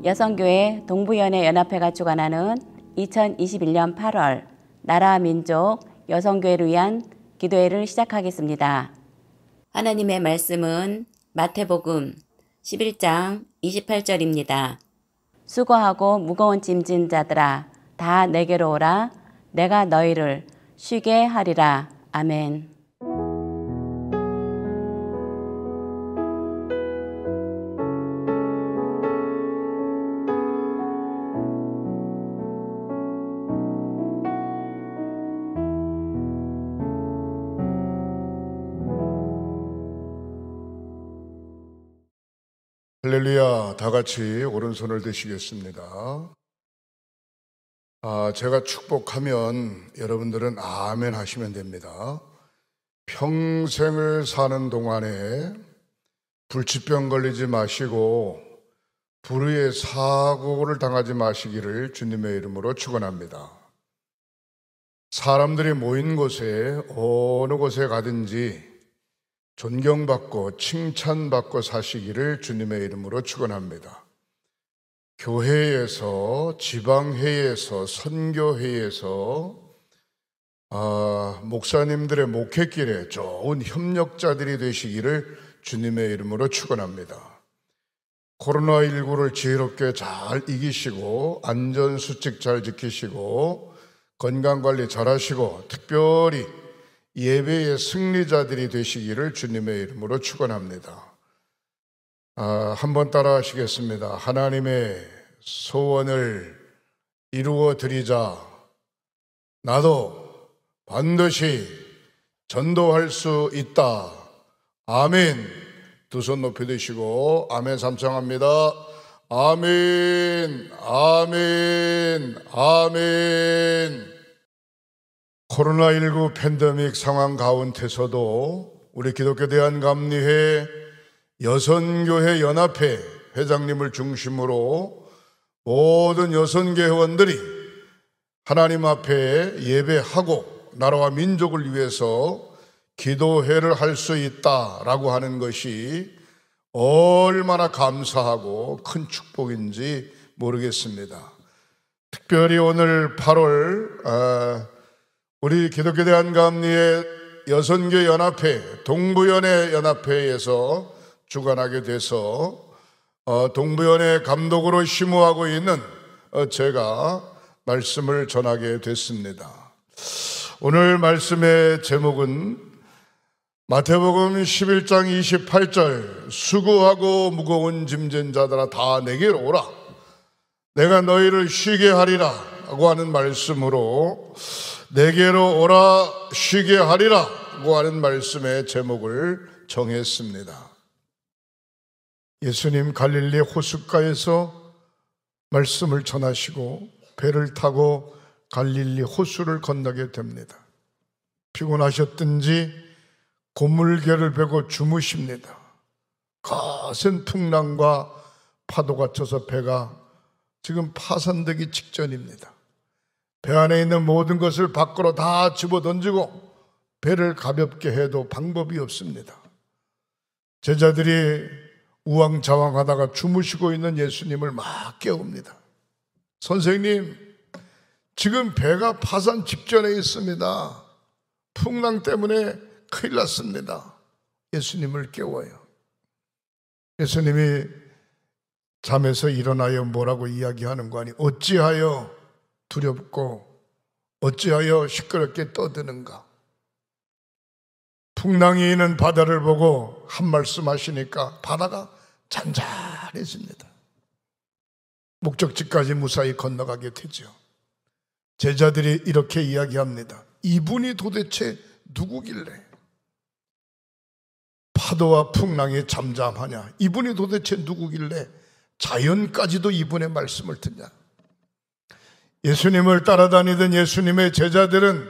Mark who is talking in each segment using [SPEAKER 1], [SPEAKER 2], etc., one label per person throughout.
[SPEAKER 1] 여성교회 동부연회 연합회가 주관하는 2021년 8월 나라 민족 여성교회를 위한 기도회를 시작하겠습니다. 하나님의 말씀은 마태복음 11장 28절입니다. 수고하고 무거운 짐진 자들아 다 내게로 오라. 내가 너희를 쉬게 하리라. 아멘.
[SPEAKER 2] 할렐루야. 다 같이 오른손을 드시겠습니다. 제가 축복하면 여러분들은 아멘 하시면 됩니다. 평생을 사는 동안에 불치병 걸리지 마시고 불의의 사고를 당하지 마시기를 주님의 이름으로 축원합니다. 사람들이 모인 곳에 어느 곳에 가든지 존경받고 칭찬받고 사시기를 주님의 이름으로 축원합니다. 교회에서, 지방회에서, 선교회에서 목사님들의 목회길에 좋은 협력자들이 되시기를 주님의 이름으로 축원합니다. 코로나19를 지혜롭게 잘 이기시고 안전수칙 잘 지키시고 건강관리 잘 하시고 특별히 예배의 승리자들이 되시기를 주님의 이름으로 축원합니다. 한번 따라 하시겠습니다. 하나님의 소원을 이루어 드리자 나도 반드시 전도할 수 있다. 아멘. 두 손 높이 드시고 아멘 삼창합니다. 아멘, 아멘, 아멘. 코로나19 팬데믹 상황 가운데서도 우리 기독교 대한감리회 여선교회 연합회 회장님을 중심으로 모든 여선교 회원들이 하나님 앞에 예배하고 나라와 민족을 위해서 기도회를 할 수 있다라고 하는 것이 얼마나 감사하고 큰 축복인지 모르겠습니다. 특별히 오늘 8월 우리 기독교 대한감리회 여선교 연합회 동부연회 연합회에서 주관하게 돼서 동부연회 감독으로 심우하고 있는 제가 말씀을 전하게 됐습니다. 오늘 말씀의 제목은 마태복음 11장 28절 수고하고 무거운 짐진 자들아 다 내게로 오라. 내가 너희를 쉬게 하리라 라고 하는 말씀으로 내게로 오라 쉬게 하리라고 하는 말씀의 제목을 정했습니다. 예수님 갈릴리 호숫가에서 말씀을 전하시고 배를 타고 갈릴리 호수를 건너게 됩니다. 피곤하셨든지 고물개를 베고 주무십니다. 거센 풍랑과 파도가 쳐서 배가 지금 파산되기 직전입니다. 배 안에 있는 모든 것을 밖으로 다 집어던지고 배를 가볍게 해도 방법이 없습니다. 제자들이 우왕좌왕하다가 주무시고 있는 예수님을 막 깨웁니다. 선생님, 지금 배가 파산 직전에 있습니다. 풍랑 때문에 큰일 났습니다. 예수님을 깨워요. 예수님이 잠에서 일어나여 뭐라고 이야기하는 거 아니? 어찌하여 두렵고 어찌하여 시끄럽게 떠드는가? 풍랑이 있는 바다를 보고 한 말씀 하시니까 바다가 잔잔해집니다. 목적지까지 무사히 건너가게 되죠. 제자들이 이렇게 이야기합니다. 이분이 도대체 누구길래 파도와 풍랑이 잠잠하냐? 이분이 도대체 누구길래 자연까지도 이분의 말씀을 듣냐? 예수님을 따라다니던 예수님의 제자들은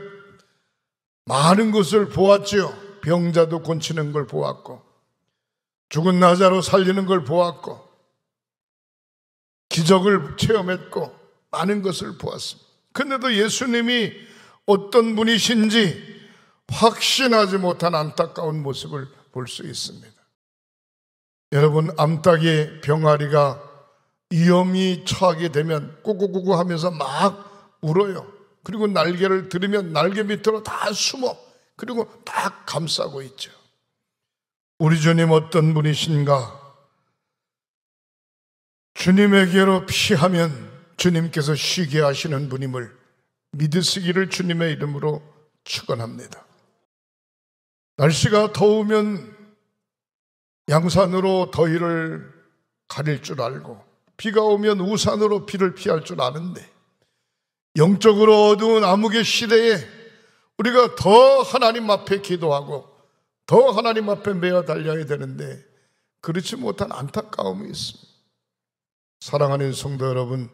[SPEAKER 2] 많은 것을 보았지요. 병자도 고치는 걸 보았고 죽은 나자로 살리는 걸 보았고 기적을 체험했고 많은 것을 보았습니다. 그런데도 예수님이 어떤 분이신지 확신하지 못한 안타까운 모습을 볼 수 있습니다. 여러분, 암탉이 병아리가 위험이 처하게 되면 꾸꾸꾸꾸 하면서 막 울어요. 그리고 날개를 들으면 날개 밑으로 다 숨어. 그리고 다 감싸고 있죠. 우리 주님 어떤 분이신가? 주님에게로 피하면 주님께서 쉬게 하시는 분임을 믿으시기를 주님의 이름으로 축원합니다. 날씨가 더우면 양산으로 더위를 가릴 줄 알고, 비가 오면 우산으로 비를 피할 줄 아는데, 영적으로 어두운 암흑의 시대에 우리가 더 하나님 앞에 기도하고 더 하나님 앞에 매어 달려야 되는데 그렇지 못한 안타까움이 있습니다. 사랑하는 성도 여러분,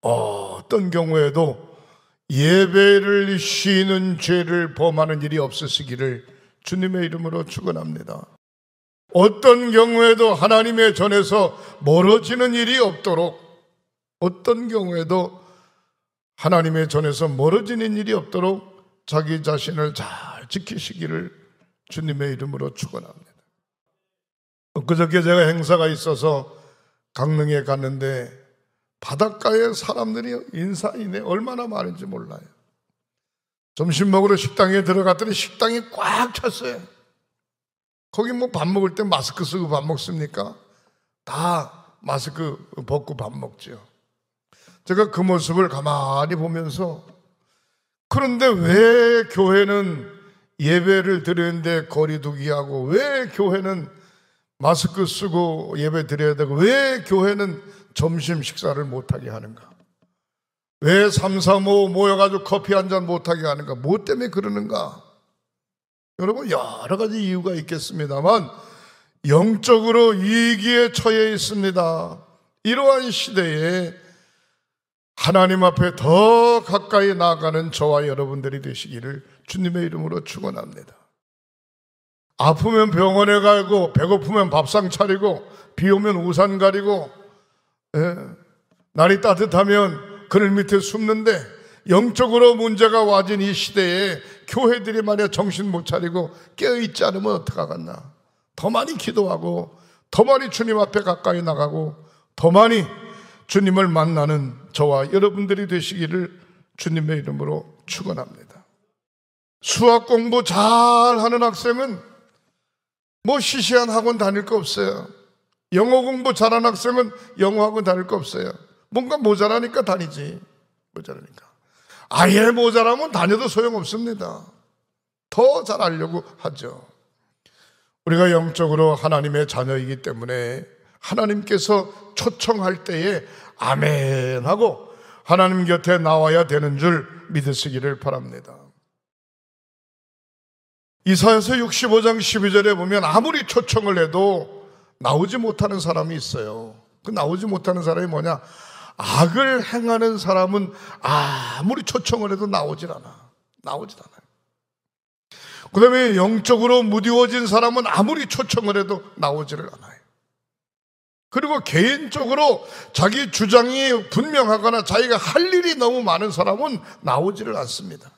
[SPEAKER 2] 어떤 경우에도 예배를 쉬는 죄를 범하는 일이 없으시기를 주님의 이름으로 축원합니다. 어떤 경우에도 하나님의 전에서 멀어지는 일이 없도록, 어떤 경우에도 하나님의 전에서 멀어지는 일이 없도록 자기 자신을 잘 지키시기를 주님의 이름으로 축원합니다. 엊그저께 제가 행사가 있어서 강릉에 갔는데 바닷가에 사람들이 인사이네 얼마나 많은지 몰라요. 점심 먹으러 식당에 들어갔더니 식당이 꽉 찼어요. 거기 뭐 밥 먹을 때 마스크 쓰고 밥 먹습니까? 다 마스크 벗고 밥 먹죠. 제가 그 모습을 가만히 보면서, 그런데 왜 교회는 예배를 드리는데 거리 두기 하고, 왜 교회는 마스크 쓰고 예배 드려야 되고, 왜 교회는 점심 식사를 못하게 하는가? 왜 3, 4, 5 모여가지고 커피 한잔 못하게 하는가? 뭐 때문에 그러는가? 여러분, 여러 가지 이유가 있겠습니다만 영적으로 위기에 처해 있습니다. 이러한 시대에 하나님 앞에 더 가까이 나아가는 저와 여러분들이 되시기를 주님의 이름으로 축원합니다. 아프면 병원에 가고, 배고프면 밥상 차리고, 비 오면 우산 가리고, 날이 따뜻하면 그늘 밑에 숨는데, 영적으로 문제가 와진 이 시대에 교회들이 만약 정신 못 차리고 깨어있지 않으면 어떡하겠나? 더 많이 기도하고, 더 많이 주님 앞에 가까이 나가고, 더 많이 주님을 만나는 저와 여러분들이 되시기를 주님의 이름으로 축원합니다. 수학 공부 잘하는 학생은 뭐 시시한 학원 다닐 거 없어요. 영어 공부 잘하는 학생은 영어 학원 다닐 거 없어요. 뭔가 모자라니까 다니지. 모자라니까. 아예 모자라면 다녀도 소용없습니다. 더 잘하려고 하죠. 우리가 영적으로 하나님의 자녀이기 때문에 하나님께서 초청할 때에 아멘 하고 하나님 곁에 나와야 되는 줄 믿으시기를 바랍니다. 이사야서 65장 12절에 보면 아무리 초청을 해도 나오지 못하는 사람이 있어요. 그 나오지 못하는 사람이 뭐냐? 악을 행하는 사람은 아무리 초청을 해도 나오질 않아요. 그 다음에 영적으로 무디워진 사람은 아무리 초청을 해도 나오지를 않아요. 그리고 개인적으로 자기 주장이 분명하거나 자기가 할 일이 너무 많은 사람은 나오지를 않습니다.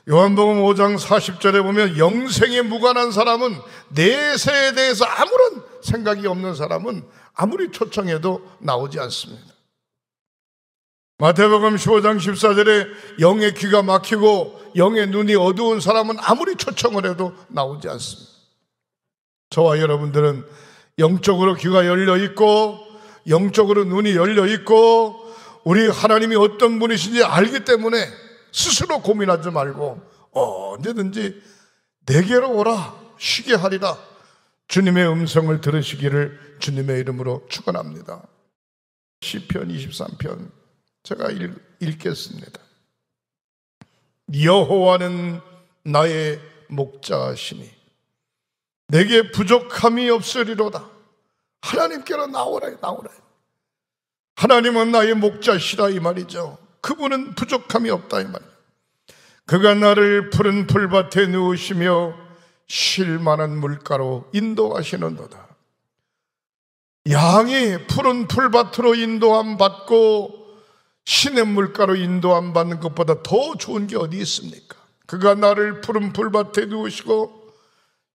[SPEAKER 2] 요한복음 5장 40절에 보면 영생에 무관한 사람은, 내세에 대해서 아무런 생각이 없는 사람은 아무리 초청해도 나오지 않습니다. 마태복음 15장 14절에 영의 귀가 막히고 영의 눈이 어두운 사람은 아무리 초청을 해도 나오지 않습니다. 저와 여러분들은 영적으로 귀가 열려 있고 영적으로 눈이 열려 있고 우리 하나님이 어떤 분이신지 알기 때문에 스스로 고민하지 말고 언제든지 내게로 오라, 쉬게 하리라, 주님의 음성을 들으시기를 주님의 이름으로 축원합니다. 시편 23편 제가 읽겠습니다. 여호와는 나의 목자시니 내게 부족함이 없으리로다. 하나님께로 나오라. 하나님은 나의 목자시다 이 말이죠. 그분은 부족함이 없다 이 말이죠. 그가 나를 푸른 풀밭에 누우시며 쉴 만한 물가로 인도하시는도다. 양이 푸른 풀밭으로 인도함 받고 시냇 물가로 인도함 받는 것보다 더 좋은 게 어디 있습니까? 그가 나를 푸른 풀밭에 누우시고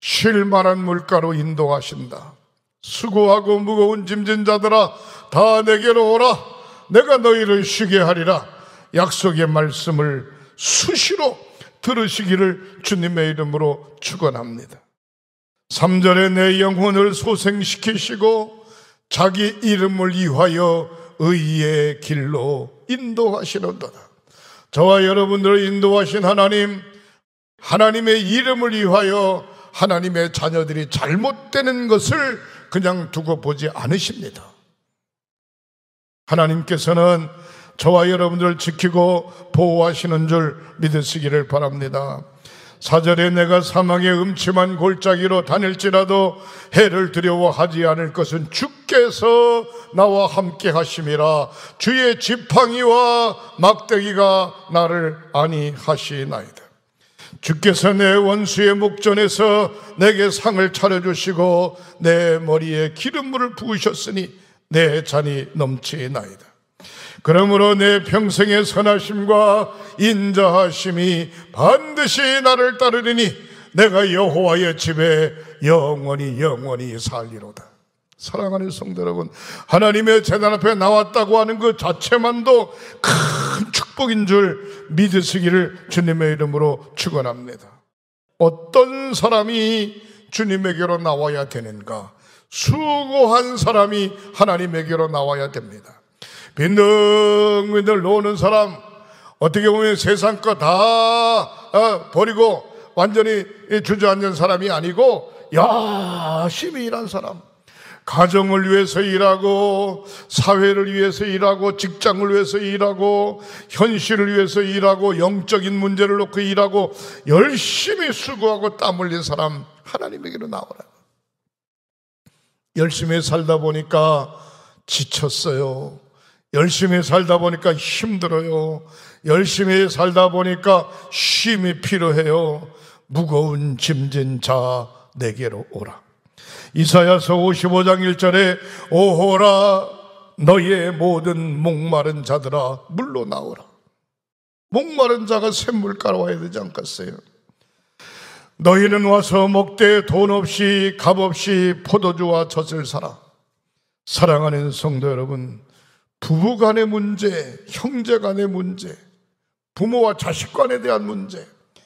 [SPEAKER 2] 쉴 만한 물가로 인도하신다. 수고하고 무거운 짐진 자들아 다 내게로 오라. 내가 너희를 쉬게 하리라. 약속의 말씀을 수시로 들으시기를 주님의 이름으로 축원합니다. 3절에 내 영혼을 소생시키시고 자기 이름을 위하여 의의 길로 인도하시는도다. 저와 여러분들을 인도하신 하나님, 하나님의 이름을 위하여 하나님의 자녀들이 잘못되는 것을 그냥 두고 보지 않으십니다. 하나님께서는 저와 여러분들을 지키고 보호하시는 줄 믿으시기를 바랍니다. 4절에 내가 사망의 음침한 골짜기로 다닐지라도 해를 두려워하지 않을 것은 주께서 나와 함께 하심이라. 주의 지팡이와 막대기가 나를 안위하시나이다. 주께서 내 원수의 목전에서 내게 상을 차려주시고 내 머리에 기름물을 부으셨으니 내 잔이 넘치나이다. 그러므로 내 평생의 선하심과 인자하심이 반드시 나를 따르리니 내가 여호와의 집에 영원히 살리로다. 사랑하는 성도 여러분, 하나님의 제단 앞에 나왔다고 하는 그 자체만도 큰 축복인 줄 믿으시기를 주님의 이름으로 축원합니다. 어떤 사람이 주님에게로 나와야 되는가? 수고한 사람이 하나님에게로 나와야 됩니다. 빈둥빈둥 노는 사람, 어떻게 보면 세상 거 다 버리고 완전히 주저앉은 사람이 아니고 열심히 일한 사람, 가정을 위해서 일하고 사회를 위해서 일하고 직장을 위해서 일하고 현실을 위해서 일하고 영적인 문제를 놓고 일하고 열심히 수고하고 땀 흘린 사람, 하나님에게로 나오라. 열심히 살다 보니까 지쳤어요. 열심히 살다 보니까 힘들어요. 열심히 살다 보니까 쉼이 필요해요. 무거운 짐진 자 내게로 오라. 이사야서 55장 1절에 오호라 너희의 모든 목마른 자들아 물로 나오라. 목마른 자가 샘물가로 와야 되지 않겠어요? 너희는 와서 먹되 돈 없이 값 없이 포도주와 젖을 사라. 사랑하는 성도 여러분, 부부 간의 문제, 형제 간의 문제, 부모와 자식 간에 대한 문제,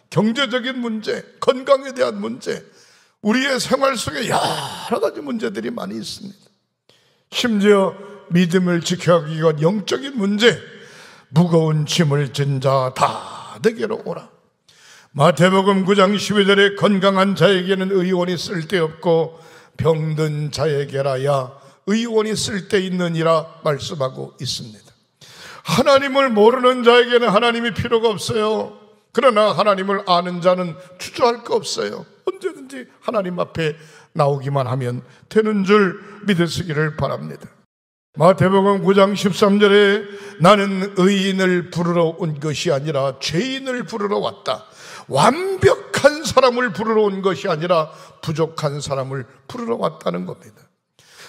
[SPEAKER 2] 경제적인 문제, 건강에 대한 문제, 우리의 생활 속에 여러 가지 문제들이 많이 있습니다. 심지어 믿음을 지켜가기 위한 영적인 문제, 무거운 짐을 진 자 다 내게로 오라. 마태복음 9장 12절에 건강한 자에게는 의원이 쓸데없고 병든 자에게라야 의원이 쓸데있느니라 말씀하고 있습니다. 하나님을 모르는 자에게는 하나님이 필요가 없어요. 그러나 하나님을 아는 자는 주저할 거 없어요. 언제든지 하나님 앞에 나오기만 하면 되는 줄 믿으시기를 바랍니다. 마태복음 9장 13절에 나는 의인을 부르러 온 것이 아니라 죄인을 부르러 왔다. 완벽한 사람을 부르러 온 것이 아니라 부족한 사람을 부르러 왔다는 겁니다.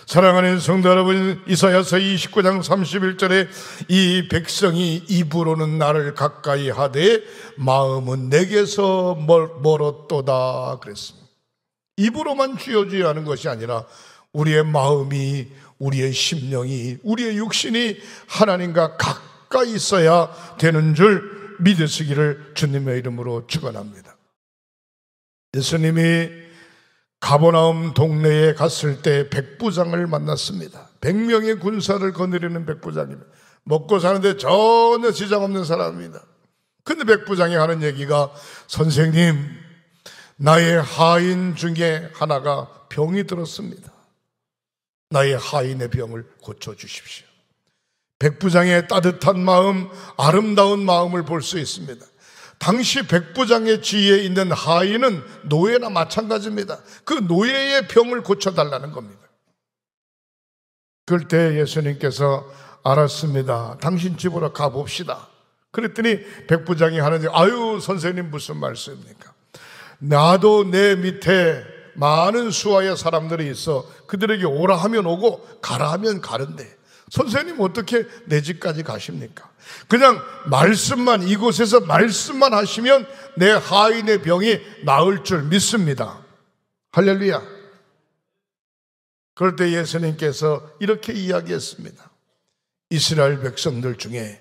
[SPEAKER 2] 사랑하는 성도 여러분, 이사야서 29장 31절에 이 백성이 입으로는 나를 가까이 하되 마음은 내게서 멀었도다 그랬습니다. 입으로만 주여 하는 것이 아니라 우리의 마음이, 우리의 심령이, 우리의 육신이 하나님과 가까이 있어야 되는 줄 믿으시기를 주님의 이름으로 축원합니다. 예수님이 가버나움 동네에 갔을 때 백부장을 만났습니다. 100명의 군사를 거느리는 백부장입니다. 먹고 사는데 전혀 지장 없는 사람입니다. 근데 백부장이 하는 얘기가 선생님, 나의 하인 중에 하나가 병이 들었습니다. 나의 하인의 병을 고쳐주십시오. 백부장의 따뜻한 마음, 아름다운 마음을 볼 수 있습니다. 당시 백부장의 지위에 있는 하인은 노예나 마찬가지입니다. 그 노예의 병을 고쳐달라는 겁니다. 그럴 때 예수님께서 알았습니다. 당신 집으로 가봅시다. 그랬더니 백부장이 하는데 아유 선생님 무슨 말씀입니까? 나도 내 밑에 많은 수하의 사람들이 있어 그들에게 오라 하면 오고 가라 하면 가는데 선생님 어떻게 내 집까지 가십니까? 그냥 말씀만, 이곳에서 말씀만 하시면 내 하인의 병이 나을 줄 믿습니다. 할렐루야. 그럴 때 예수님께서 이렇게 이야기했습니다. 이스라엘 백성들 중에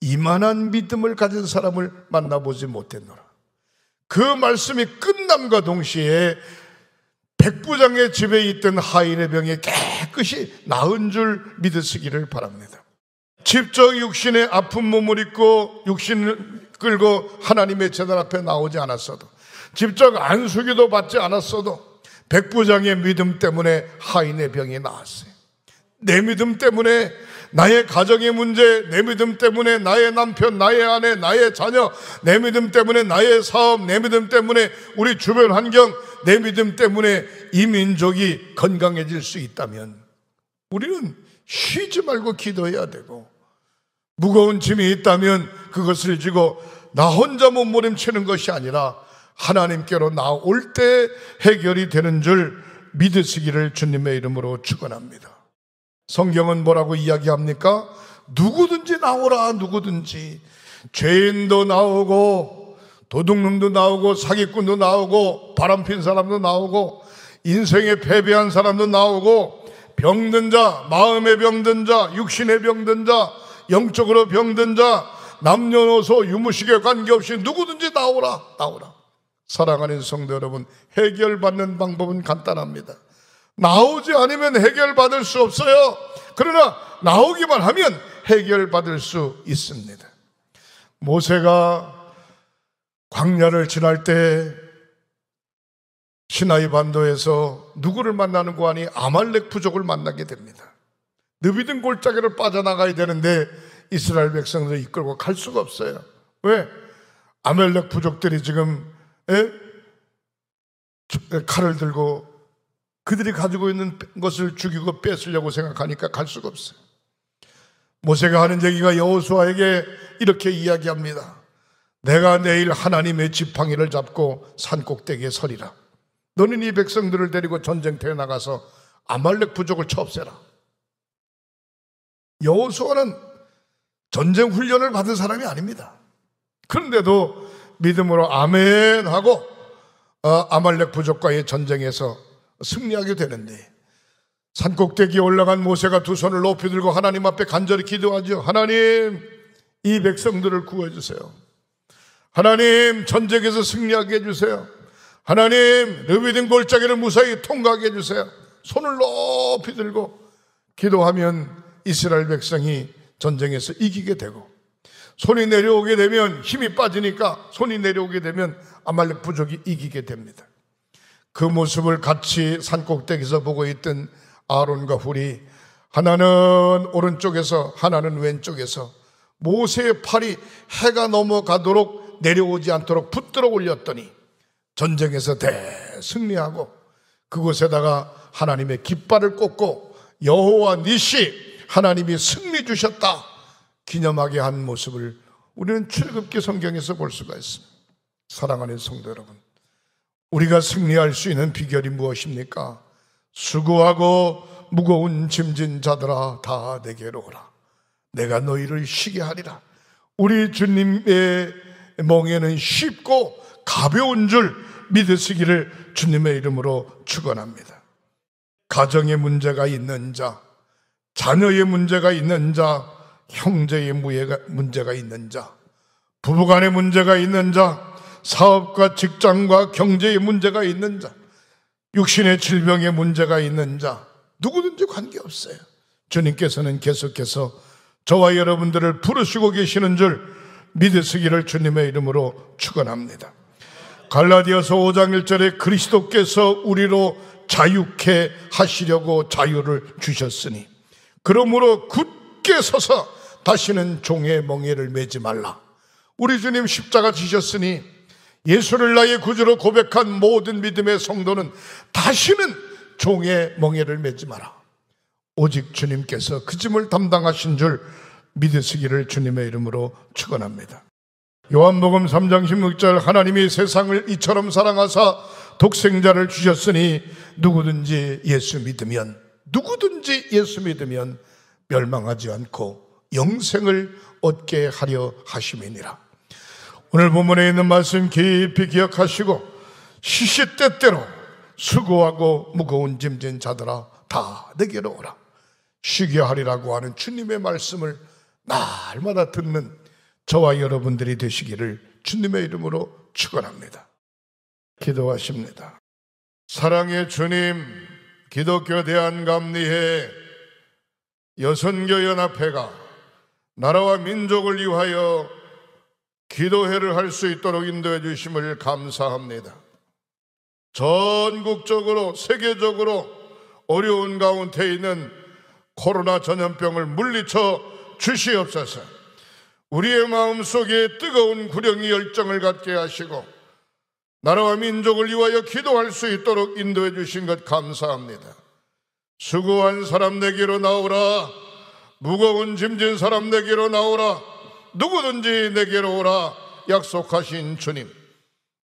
[SPEAKER 2] 이만한 믿음을 가진 사람을 만나보지 못했노라. 그 말씀이 끝남과 동시에 백부장의 집에 있던 하인의 병이 깨끗이 나은 줄 믿으시기를 바랍니다. 직접 육신의 아픈 몸을 입고 육신을 끌고 하나님의 제단 앞에 나오지 않았어도, 직접 안수기도 받지 않았어도 백부장의 믿음 때문에 하인의 병이 나았어요. 내 믿음 때문에 나의 가정의 문제, 내 믿음 때문에 나의 남편, 나의 아내, 나의 자녀, 내 믿음 때문에 나의 사업, 내 믿음 때문에 우리 주변 환경, 내 믿음 때문에 이 민족이 건강해질 수 있다면 우리는 쉬지 말고 기도해야 되고, 무거운 짐이 있다면 그것을 지고 나 혼자 몸부림치는 것이 아니라 하나님께로 나올 때 해결이 되는 줄 믿으시기를 주님의 이름으로 축원합니다. 성경은 뭐라고 이야기합니까? 누구든지 나오라. 누구든지. 죄인도 나오고 도둑놈도 나오고 사기꾼도 나오고 바람핀 사람도 나오고 인생에 패배한 사람도 나오고 병든 자, 마음의 병든 자, 육신의 병든 자, 영적으로 병든 자, 남녀노소 유무식에 관계없이 누구든지 나오라. 나오라. 사랑하는 성도 여러분, 해결받는 방법은 간단합니다. 나오지 않으면 해결받을 수 없어요. 그러나 나오기만 하면 해결받을 수 있습니다. 모세가 광야를 지날 때 시나이 반도에서 누구를 만나는 거 아니? 아말렉 부족을 만나게 됩니다. 느비든 골짜기를 빠져나가야 되는데 이스라엘 백성들을 이끌고 갈 수가 없어요. 왜? 아말렉 부족들이 지금 칼을 들고 그들이 가지고 있는 것을 죽이고 뺏으려고 생각하니까 갈 수가 없어요. 모세가 하는 얘기가 여호수아에게 이렇게 이야기합니다. 내가 내일 하나님의 지팡이를 잡고 산꼭대기에 서리라. 너는 이 백성들을 데리고 전쟁터에 나가서 아말렉 부족을 쳐 없애라. 여호수아는 전쟁 훈련을 받은 사람이 아닙니다. 그런데도 믿음으로 아멘 하고 아말렉 부족과의 전쟁에서 승리하게 되는데, 산꼭대기에 올라간 모세가 두 손을 높이 들고 하나님 앞에 간절히 기도하죠. 하나님, 이 백성들을 구해주세요. 하나님, 전쟁에서 승리하게 해주세요. 하나님, 르비딘 골짜기를 무사히 통과하게 해주세요. 손을 높이 들고 기도하면 이스라엘 백성이 전쟁에서 이기게 되고, 손이 내려오게 되면 힘이 빠지니까 손이 내려오게 되면 아말렉 부족이 이기게 됩니다. 그 모습을 같이 산꼭대기에서 보고 있던 아론과 훌이, 하나는 오른쪽에서 하나는 왼쪽에서 모세의 팔이 해가 넘어가도록 내려오지 않도록 붙들어 올렸더니 전쟁에서 대승리하고 그곳에다가 하나님의 깃발을 꽂고 여호와 니시, 하나님이 승리 주셨다 기념하게 한 모습을 우리는 출애굽기 성경에서 볼 수가 있습니다. 사랑하는 성도 여러분, 우리가 승리할 수 있는 비결이 무엇입니까? 수고하고 무거운 짐진 자들아 다 내게로 오라. 내가 너희를 쉬게 하리라. 우리 주님의 멍에는 쉽고 가벼운 줄 믿으시기를 주님의 이름으로 축원합니다. 가정에 문제가 있는 자, 자녀의 문제가 있는 자, 형제의 문제가 있는 자, 부부간의 문제가 있는 자, 사업과 직장과 경제의 문제가 있는 자, 육신의 질병의 문제가 있는 자, 누구든지 관계없어요. 주님께서는 계속해서 저와 여러분들을 부르시고 계시는 줄 믿으시기를 주님의 이름으로 축원합니다. 갈라디아서 5장 1절에 그리스도께서 우리로 자유케 하시려고 자유를 주셨으니 그러므로 굳게 서서 다시는 종의 멍에를 매지 말라. 우리 주님 십자가 지셨으니 예수를 나의 구주로 고백한 모든 믿음의 성도는 다시는 종의 멍에를 매지 마라. 오직 주님께서 그 짐을 담당하신 줄 믿으시기를 주님의 이름으로 축원합니다. 요한복음 3장 16절, 하나님이 세상을 이처럼 사랑하사 독생자를 주셨으니 누구든지 예수 믿으면 멸망하지 않고 영생을 얻게 하려 하심이니라. 오늘 본문에 있는 말씀 깊이 기억하시고 시시때때로 수고하고 무거운 짐진 자들아 다 내게로 오라. 쉬게 하리라고 하는 주님의 말씀을 날마다 듣는 저와 여러분들이 되시기를 주님의 이름으로 축원합니다. 기도하십니다. 사랑의 주님, 기독교 대한감리회 여선교연합회가 나라와 민족을 위하여 기도회를 할 수 있도록 인도해 주심을 감사합니다. 전국적으로 세계적으로 어려운 가운데 있는 코로나 전염병을 물리쳐 주시옵소서. 우리의 마음속에 뜨거운 구령의 열정을 갖게 하시고 나라와 민족을 위하여 기도할 수 있도록 인도해 주신 것 감사합니다. 수고한 사람 내게로 나오라. 무거운 짐진 사람 내게로 나오라. 누구든지 내게로 오라 약속하신 주님,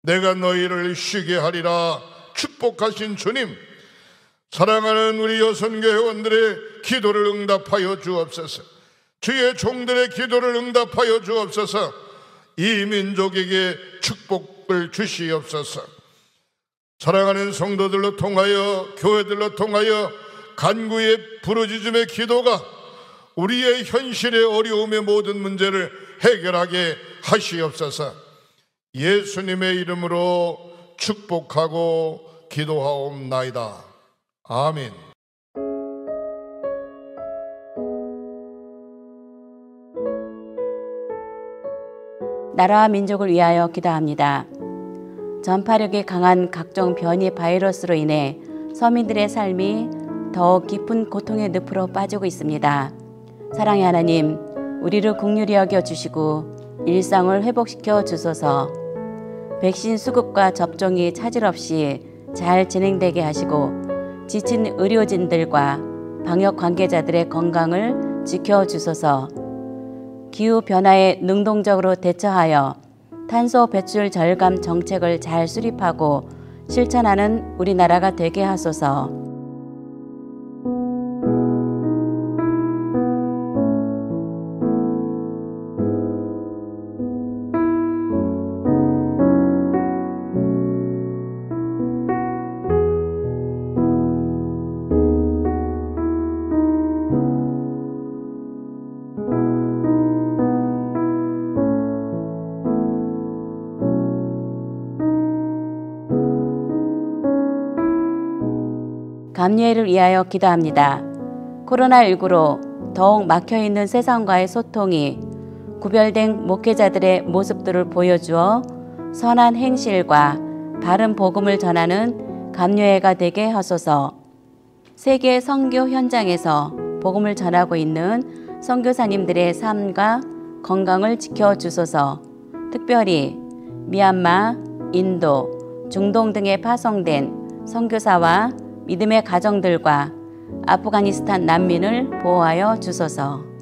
[SPEAKER 2] 내가 너희를 쉬게 하리라 축복하신 주님, 사랑하는 우리 여선교회원들의 기도를 응답하여 주옵소서. 주의 종들의 기도를 응답하여 주옵소서. 이 민족에게 축복을 주시옵소서. 사랑하는 성도들로 통하여, 교회들로 통하여 간구의 부르짖음의 기도가 우리의 현실의 어려움의 모든 문제를 해결하게 하시옵소서. 예수님의 이름으로 축복하고 기도하옵나이다. 아멘.
[SPEAKER 1] 나라와 민족을 위하여 기도합니다. 전파력이 강한 각종 변이 바이러스로 인해 서민들의 삶이 더욱 깊은 고통의 늪으로 빠지고 있습니다. 사랑의 하나님, 우리를 긍휼히 여겨 주시고 일상을 회복시켜 주소서. 백신 수급과 접종이 차질 없이 잘 진행되게 하시고 지친 의료진들과 방역 관계자들의 건강을 지켜주소서. 기후변화에 능동적으로 대처하여 탄소 배출 절감 정책을 잘 수립하고 실천하는 우리나라가 되게 하소서. 감리회를 위하여 기도합니다. 코로나19로 더욱 막혀있는 세상과의 소통이 구별된 목회자들의 모습들을 보여주어 선한 행실과 바른 복음을 전하는 감리회가 되게 하소서. 세계 선교 현장에서 복음을 전하고 있는 선교사님들의 삶과 건강을 지켜주소서. 특별히 미얀마, 인도, 중동 등에 파송된 선교사와 믿음의 가정들과 아프가니스탄 난민을 보호하여 주소서.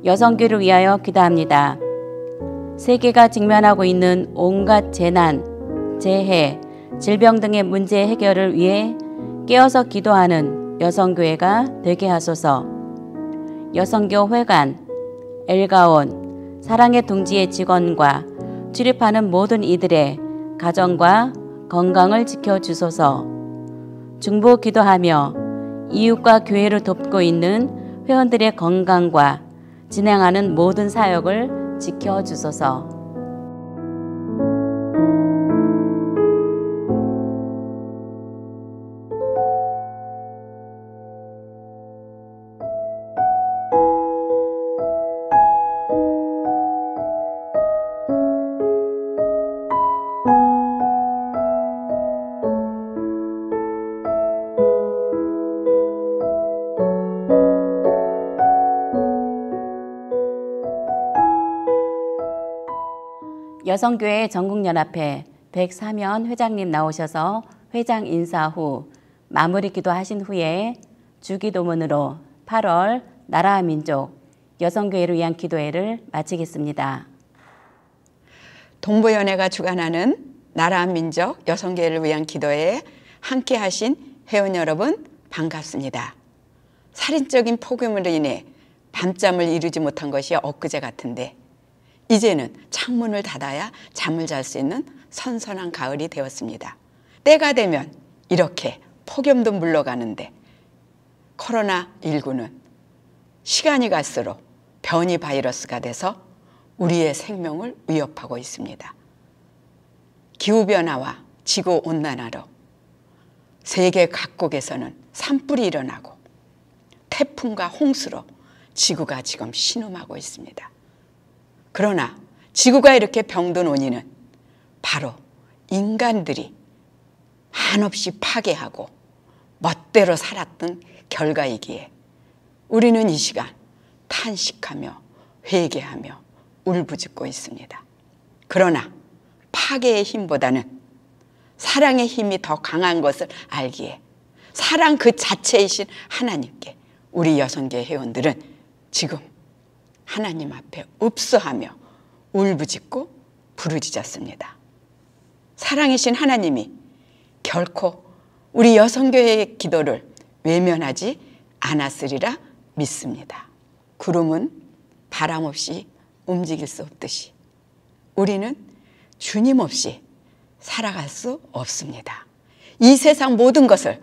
[SPEAKER 1] 여성교를 위하여 기도합니다. 세계가 직면하고 있는 온갖 재난, 재해, 질병 등의 문제 해결을 위해 깨어서 기도하는 여성교회가 되게 하소서. 여성교 회관, 엘가온, 사랑의 둥지의 직원과 출입하는 모든 이들의 가정과 건강을 지켜주소서. 중보 기도하며 이웃과 교회를 돕고 있는 회원들의 건강과 진행하는 모든 사역을 지켜주소서. 여성교회 전국연합회 104면 회장님 나오셔서 회장 인사 후 마무리 기도하신 후에 주기도문으로 8월 나라와 민족 여성교회를 위한 기도회를 마치겠습니다.
[SPEAKER 3] 동부연회가 주관하는 나라와 민족 여성교회를 위한 기도회에 함께 하신 회원 여러분 반갑습니다. 살인적인 폭염으로 인해 밤잠을 이루지 못한 것이 엊그제 같은데 이제는 창문을 닫아야 잠을 잘 수 있는 선선한 가을이 되었습니다. 때가 되면 이렇게 폭염도 물러가는데 코로나19는 시간이 갈수록 변이 바이러스가 돼서 우리의 생명을 위협하고 있습니다. 기후변화와 지구온난화로 세계 각국에서는 산불이 일어나고 태풍과 홍수로 지구가 지금 신음하고 있습니다. 그러나 지구가 이렇게 병든 원인은 바로 인간들이 한없이 파괴하고 멋대로 살았던 결과이기에 우리는 이 시간 탄식하며 회개하며 울부짖고 있습니다. 그러나 파괴의 힘보다는 사랑의 힘이 더 강한 것을 알기에 사랑 그 자체이신 하나님께 우리 여성교회 회원들은 지금 하나님 앞에 읍소하며 울부짖고 부르짖었습니다. 사랑이신 하나님이 결코 우리 여성교회의 기도를 외면하지 않았으리라 믿습니다. 구름은 바람 없이 움직일 수 없듯이 우리는 주님 없이 살아갈 수 없습니다. 이 세상 모든 것을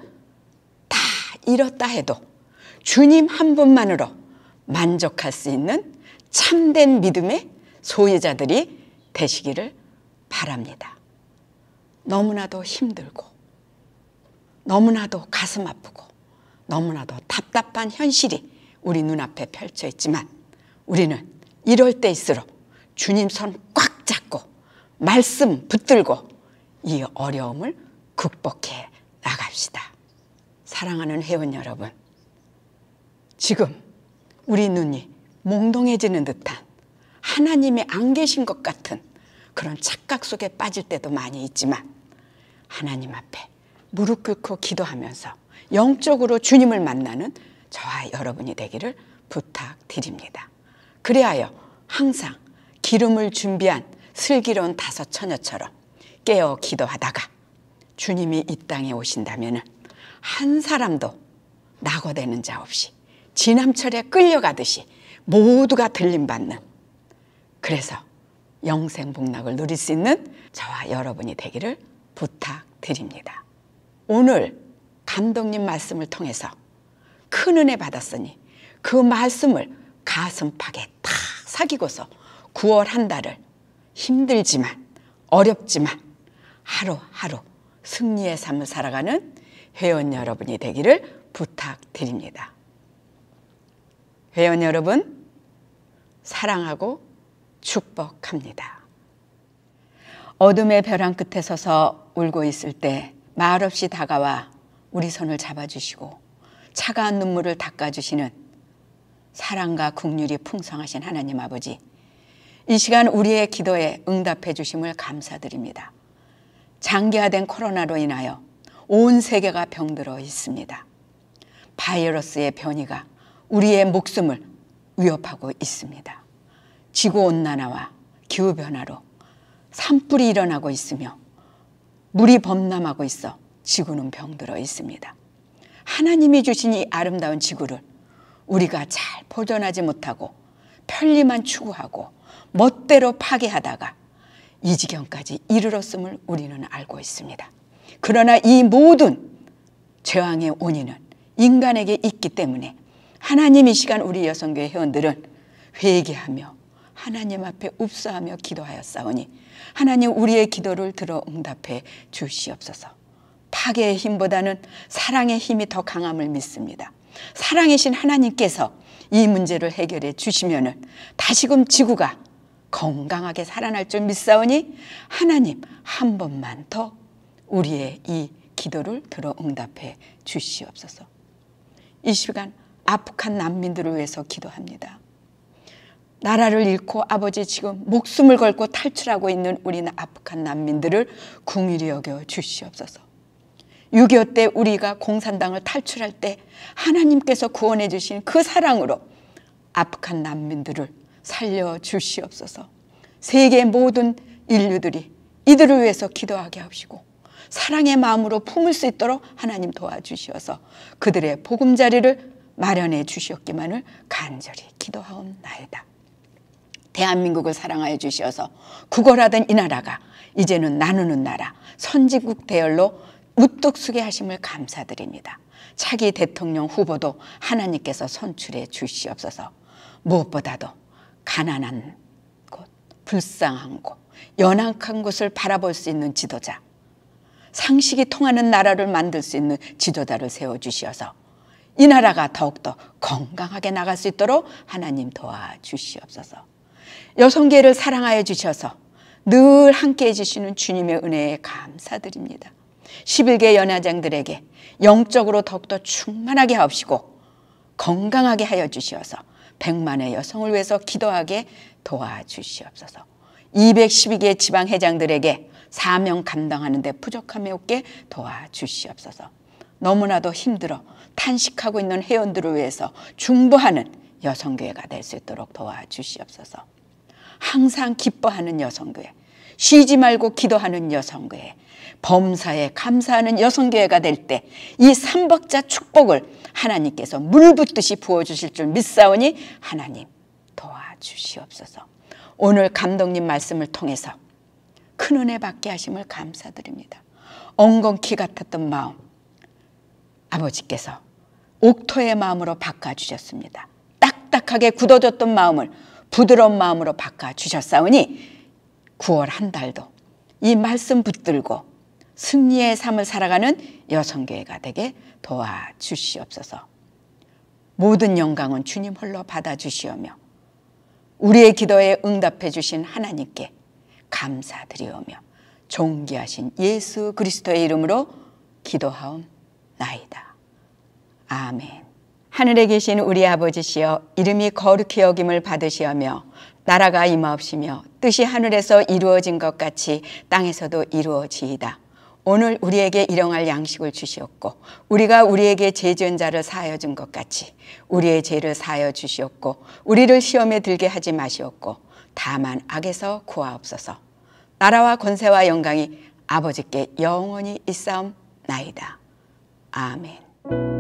[SPEAKER 3] 다 잃었다 해도 주님 한 분만으로 만족할 수 있는 참된 믿음의 소유자들이 되시기를 바랍니다. 너무나도 힘들고 너무나도 가슴 아프고 너무나도 답답한 현실이 우리 눈앞에 펼쳐 있지만 우리는 이럴 때일수록 주님 손 꽉 잡고 말씀 붙들고 이 어려움을 극복해 나갑시다. 사랑하는 회원 여러분, 지금 우리 눈이 몽롱해지는 듯한 하나님이 안 계신 것 같은 그런 착각 속에 빠질 때도 많이 있지만 하나님 앞에 무릎 꿇고 기도하면서 영적으로 주님을 만나는 저와 여러분이 되기를 부탁드립니다. 그리하여 항상 기름을 준비한 슬기로운 다섯 처녀처럼 깨어 기도하다가 주님이 이 땅에 오신다면 한 사람도 낙오되는 자 없이 지남철에 끌려가듯이 모두가 들림받는, 그래서 영생복락을 누릴 수 있는 저와 여러분이 되기를 부탁드립니다. 오늘 감독님 말씀을 통해서 큰 은혜 받았으니 그 말씀을 가슴팍에 탁 새기고서 9월 한 달을 힘들지만 어렵지만 하루하루 승리의 삶을 살아가는 회원 여러분이 되기를 부탁드립니다. 회원 여러분, 사랑하고 축복합니다. 어둠의 벼랑 끝에 서서 울고 있을 때 말없이 다가와 우리 손을 잡아주시고 차가운 눈물을 닦아주시는 사랑과 긍휼이 풍성하신 하나님 아버지, 이 시간 우리의 기도에 응답해 주심을 감사드립니다. 장기화된 코로나로 인하여 온 세계가 병들어 있습니다. 바이러스의 변이가 우리의 목숨을 위협하고 있습니다. 지구온난화와 기후변화로 산불이 일어나고 있으며 물이 범람하고 있어 지구는 병들어 있습니다. 하나님이 주신 이 아름다운 지구를 우리가 잘 보존하지 못하고 편리만 추구하고 멋대로 파괴하다가 이 지경까지 이르렀음을 우리는 알고 있습니다. 그러나 이 모든 죄왕의 원인은 인간에게 있기 때문에 하나님, 이 시간 우리 여성교회 회원들은 회개하며 하나님 앞에 읍소하며 기도하였사오니 하나님, 우리의 기도를 들어 응답해 주시옵소서. 파괴의 힘보다는 사랑의 힘이 더 강함을 믿습니다. 사랑이신 하나님께서 이 문제를 해결해 주시면은 다시금 지구가 건강하게 살아날 줄 믿사오니 하나님, 한 번만 더 우리의 이 기도를 들어 응답해 주시옵소서. 이 시간 아프간 난민들을 위해서 기도합니다. 나라를 잃고 아버지 지금 목숨을 걸고 탈출하고 있는 우리는 아프간 난민들을 긍휼히 여겨 주시옵소서. 6.25 때 우리가 공산당을 탈출할 때 하나님께서 구원해 주신 그 사랑으로 아프간 난민들을 살려주시옵소서. 세계 모든 인류들이 이들을 위해서 기도하게 하시고 사랑의 마음으로 품을 수 있도록 하나님 도와주시어서 그들의 보금자리를 마련해 주시옵기만을 간절히 기도하옵나이다. 대한민국을 사랑하여 주시어서 구걸하던 이 나라가 이제는 나누는 나라, 선진국 대열로 우뚝 서게 하심을 감사드립니다. 차기 대통령 후보도 하나님께서 선출해 주시옵소서. 무엇보다도 가난한 곳, 불쌍한 곳, 연약한 곳을 바라볼 수 있는 지도자, 상식이 통하는 나라를 만들 수 있는 지도자를 세워주시어서 이 나라가 더욱더 건강하게 나갈 수 있도록 하나님 도와주시옵소서. 여성계를 사랑하여 주셔서 늘 함께해 주시는 주님의 은혜에 감사드립니다. 11개 연화장들에게 영적으로 더욱더 충만하게 하옵시고 건강하게 하여 주시어서 100만의 여성을 위해서 기도하게 도와주시옵소서. 212개 지방회장들에게 사명 감당하는 데 부족함이 없게 도와주시옵소서. 너무나도 힘들어 탄식하고 있는 회원들을 위해서 중보하는 여성교회가 될 수 있도록 도와주시옵소서. 항상 기뻐하는 여성교회, 쉬지 말고 기도하는 여성교회, 범사에 감사하는 여성교회가 될 때 이 삼박자 축복을 하나님께서 물 붓듯이 부어주실 줄 믿사오니 하나님 도와주시옵소서. 오늘 감독님 말씀을 통해서 큰 은혜 받게 하심을 감사드립니다. 엉겅퀴 같았던 마음 아버지께서 옥토의 마음으로 바꿔주셨습니다. 딱딱하게 굳어졌던 마음을 부드러운 마음으로 바꿔주셨사오니 9월 한 달도 이 말씀 붙들고 승리의 삶을 살아가는 여성교회가 되게 도와주시옵소서. 모든 영광은 주님 홀로 받아주시오며 우리의 기도에 응답해 주신 하나님께 감사드리오며 존귀하신 예수 그리스도의 이름으로 기도하옵나이다. 아멘. 하늘에 계신 우리 아버지시여, 이름이 거룩히 여김을 받으시오며 나라가 임하옵시며 뜻이 하늘에서 이루어진 것 같이 땅에서도 이루어지이다. 오늘 우리에게 일용할 양식을 주시옵고 우리가 우리에게 죄 지은 자를 사하여 준 것 같이 우리의 죄를 사하여 주시옵고 우리를 시험에 들게 하지 마시옵고 다만 악에서 구하옵소서. 나라와 권세와 영광이 아버지께 영원히 있사옵나이다. 아멘.